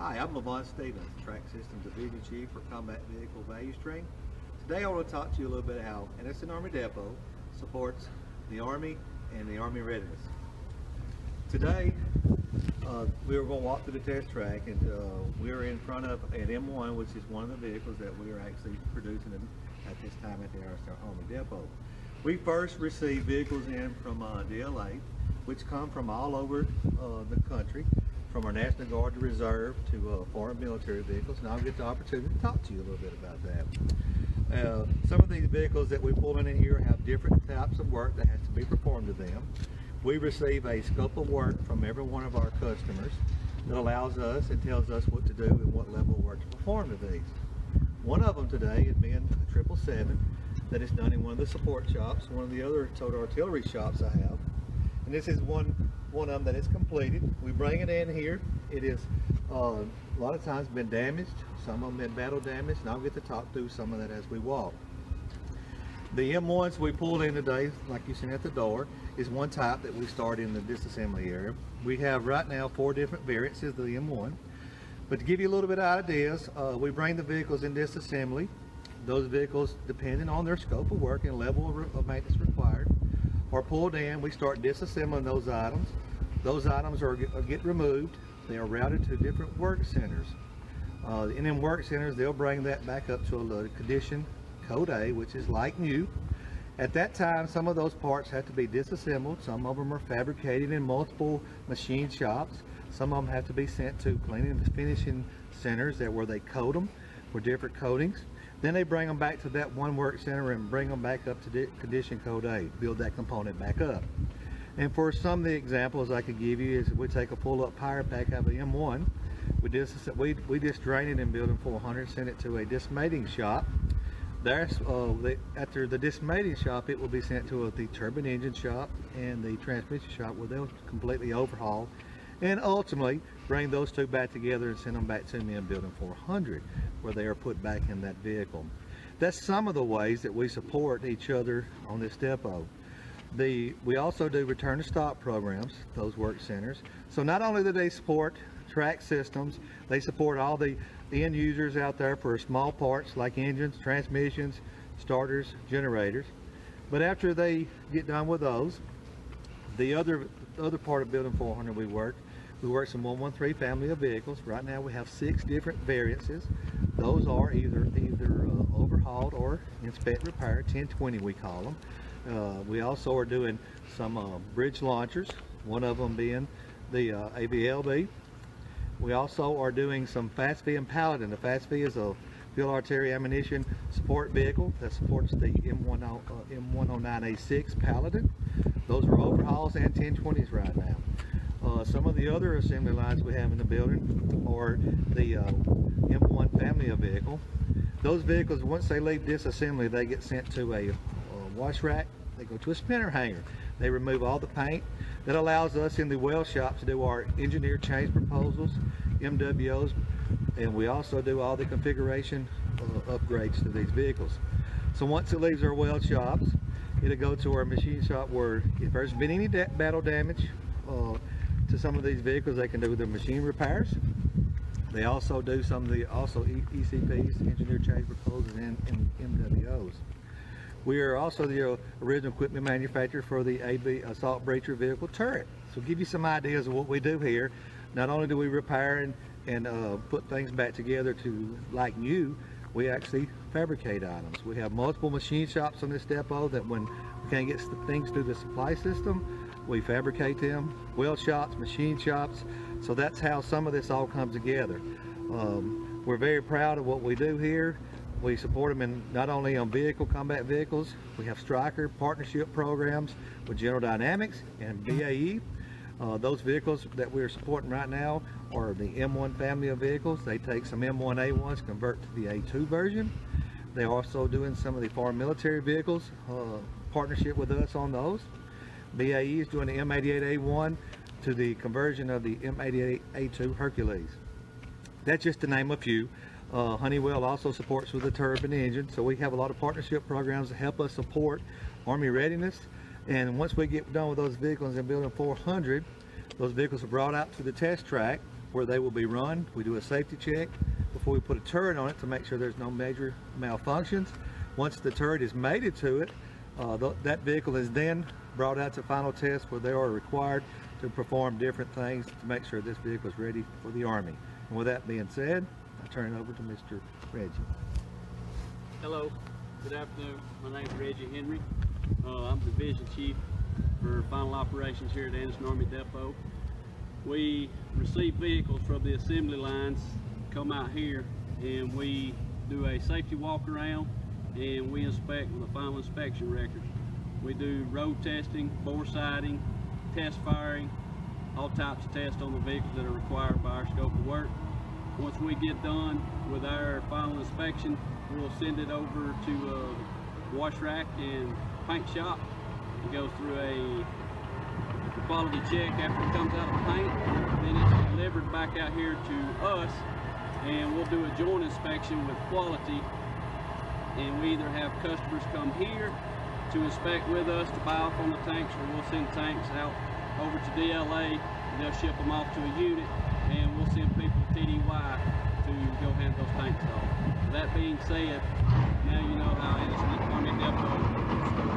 Hi, I'm Lavon Stevens, Track Systems Division Chief for Combat Vehicle Value Stream. Today I want to talk to you a little bit how Innocent Army Depot supports the Army and the Army readiness. Today we are going to walk through the test track, and we're in front of an M1, which is one of the vehicles that we are actually producing at this time at the Army Depot. We first receive vehicles in from DLA, which come from all over the country, from our National Guard to Reserve to foreign military vehicles, and I'll get the opportunity to talk to you a little bit about that. Some of these vehicles that we pull in here have different types of work that has to be performed to them. We receive a scope of work from every one of our customers that allows us and tells us what to do and what level of work to perform to these. One of them today is being a 777 that is done in one of the support shops, one of the other total artillery shops I have. And this is one of them that is completed. We bring it in here. It is a lot of times been damaged, some of them been battle damaged, and I'll get to talk through some of that as we walk. The M1s we pulled in today, like you seen at the door, is one type that we start in the disassembly area. We have right now 4 different variants of the M1. But to give you a little bit of ideas, we bring the vehicles in disassembly. Those vehicles, depending on their scope of work and level of maintenance required, are pulled in. We start disassembling those items. Those items get removed. They are routed to different work centers. And in work centers, they'll bring that back up to a condition code A, which is like new. At that time, some of those parts have to be disassembled. Some of them are fabricated in multiple machine shops. Some of them have to be sent to cleaning and finishing centers where they coat them for different coatings. Then they bring them back to that one work center and bring them back up to condition code A, build that component back up. And for some of the examples I could give you is we take a pull-up fire pack out of the M1, we just drain it and build them 400, send it to a dismating shop. After the dismating shop, it will be sent to the turbine engine shop and the transmission shop, where they'll completely overhaul and ultimately bring those two back together and send them back to me in building 400, where they are put back in that vehicle. That's some of the ways that we support each other on this depot. We also do return to stock programs, those work centers. So not only do they support Track Systems, they support all the end users out there for small parts like engines, transmissions, starters, generators. But after they get done with those, the other part of building 400 we work some 113 family of vehicles. Right now we have 6 different variances. Those are either overhauled or inspect repair, 1020 we call them. We also are doing some bridge launchers, one of them being the AVLB. We also are doing some FASV and Paladin. The FASV is a field artillery ammunition support vehicle that supports the M109A6 Paladin. Those are overhauls and 1020s right now. Some of the other assembly lines we have in the building are the M1 family of vehicle. Those vehicles, once they leave disassembly, they get sent to a wash rack. They go to a spinner hanger. They remove all the paint. That allows us in the weld shop to do our engineer change proposals, MWOs, and we also do all the configuration upgrades to these vehicles. So once it leaves our weld shops, it'll go to our machine shop, where if there's been any battle damage to some of these vehicles, they can do the machine repairs. They also do some of the ECPs, engineer change proposals, and MWOs. We are also the original equipment manufacturer for the assault breacher vehicle turret. So give you some ideas of what we do here. Not only do we repair and put things back together to like new, we actually fabricate items. We have multiple machine shops on this depot that when we can't get things through the supply system, we fabricate them. Weld shops, machine shops. So that's how some of this all comes together. We're very proud of what we do here. We support them in not only on combat vehicles. We have Striker partnership programs with General Dynamics and BAE. Those vehicles that we're supporting right now are the M1 family of vehicles. They take some M1A1s, convert to the A2 version. They're also doing some of the foreign military vehicles, partnership with us on those. BAE is doing the M88A1 to the conversion of the M88A2 Hercules. That's just to name a few. Honeywell also supports with the turbine engine, so we have a lot of partnership programs that help us support Army readiness. And once we get done with those vehicles in building 400, those vehicles are brought out to the test track where they will be run. We do a safety check before we put a turret on it to make sure there's no major malfunctions. Once the turret is mated to it, that vehicle is then brought out to final test where they are required to perform different things to make sure this vehicle is ready for the Army. And with that being said, I turn it over to Mr. Reggie. Hello, good afternoon. My name is Reggie Henry. I'm Division Chief for Final Operations here at Anderson Army Depot. We receive vehicles from the assembly lines, come out here, and we do a safety walk around, and we inspect with a final inspection record. We do road testing, bore sighting, test firing, all types of tests on the vehicles that are required by our scope of work. Once we get done with our final inspection, we'll send it over to a wash rack and paint shop. It goes through a quality check after it comes out of the paint. Then it's delivered back out here to us, and we'll do a joint inspection with quality. And we either have customers come here to inspect with us to buy off on the tanks, or we'll send tanks out over to DLA, and they'll ship them off to a unit, and we'll send people TDY to go hand those tanks off. That being said, now you know how Anderson Army Depot